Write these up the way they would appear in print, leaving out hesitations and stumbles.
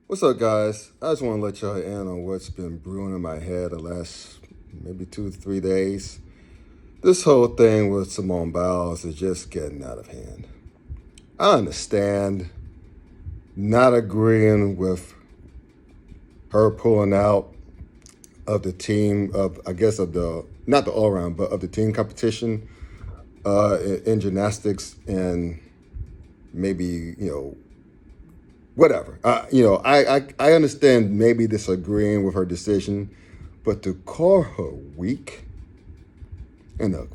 What's up, guys? I just want to let y'all in on what's been brewing in my head the last maybe 2 to 3 days. This whole thing with Simone Biles is just getting out of hand. I understand not agreeing with her pulling out of the team of, I guess, of the, not the all round, but of the team competition in gymnastics and maybe, whatever. I understand maybe disagreeing with her decision, but to call her weak and a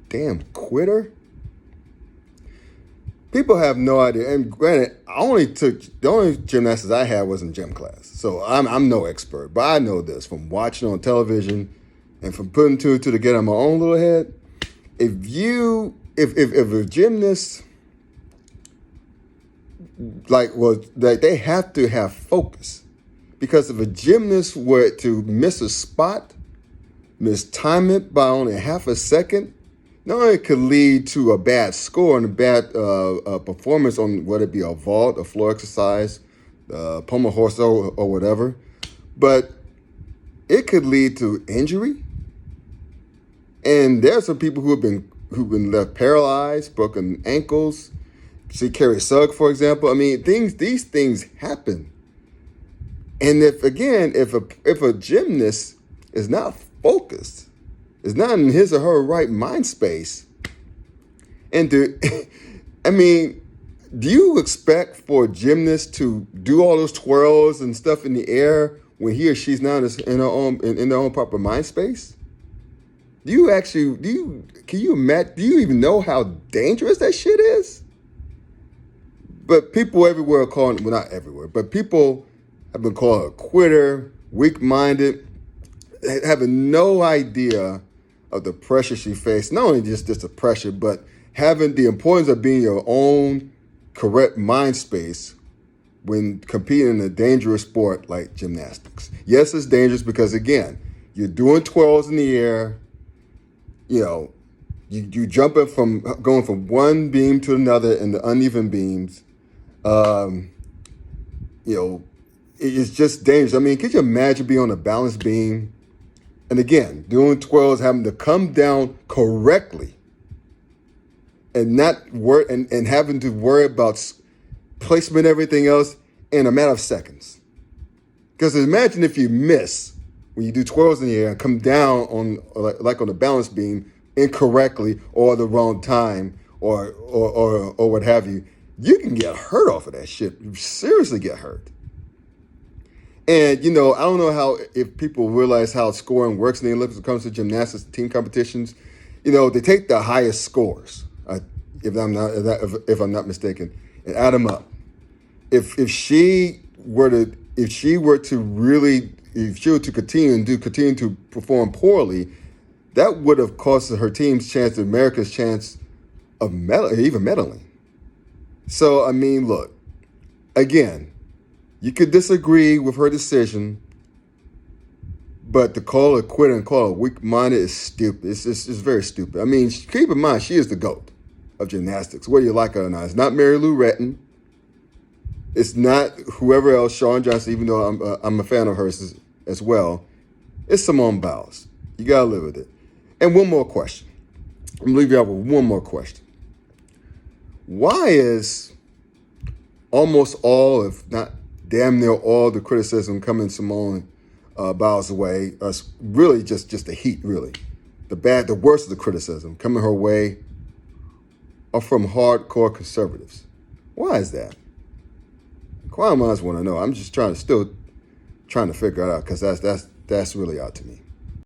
damn quitter, people have no idea. And granted, the only gymnastics I had was in gym class, so I'm no expert, but I know this from watching on television and from putting two and two together in my own little head. If a gymnast they have to have focus, because if a gymnast were to miss a spot, mistime it by only half a second, not only could lead to a bad score and a bad performance on whether it be a vault, a floor exercise, pommel horse or whatever, but it could lead to injury. And there are some people who've been left paralyzed, broken ankles. See Carrie Sugg, for example. I mean, these things happen. And if a gymnast is not focused, is not in his or her right mind space, and I mean, do you expect for a gymnast to do all those twirls and stuff in the air when he or she's not in their own proper mind space? Can you imagine? Do you even know how dangerous that shit is? But people everywhere are calling, well, not everywhere, but people have been calling her a quitter, weak-minded, having no idea of the pressure she faced. Not only just the pressure, but having the importance of being your own correct mind space when competing in a dangerous sport like gymnastics. Yes, it's dangerous because, again, you're doing twirls in the air. You jumping going from one beam to another in the uneven beams. It's just dangerous. I mean, could you imagine being on a balance beam and, again, doing twirls, having to come down correctly and and having to worry about placement and everything else in a matter of seconds? Because imagine if you miss when you do twirls in the air and come down on on a balance beam incorrectly or the wrong time or what have you. You can get hurt off of that shit. You seriously get hurt. And, I don't know if people realize how scoring works in the Olympics when it comes to gymnastics team competitions. They take the highest scores, if I'm not mistaken, and add them up. If she were to continue to perform poorly, that would have cost her team's chance, America's chance of medaling. So, I mean, look, again, you could disagree with her decision, but to call her a quitter and call her weak-minded is stupid. It's very stupid. I mean, keep in mind, she is the GOAT of gymnastics, whether you like her or not. It's not Mary Lou Retton. It's not whoever else, Shawn Johnson, even though I'm a fan of hers as well. It's Simone Biles. You got to live with it. And one more question. I'm going to leave you out with one more question. Why is almost all, if not damn near all, the criticism coming Simone Biles' way, really just the heat, really, the worst of the criticism coming her way, are from hardcore conservatives? Why is that? Inquiring minds want to know. I'm just still trying to figure it out, because that's really out to me.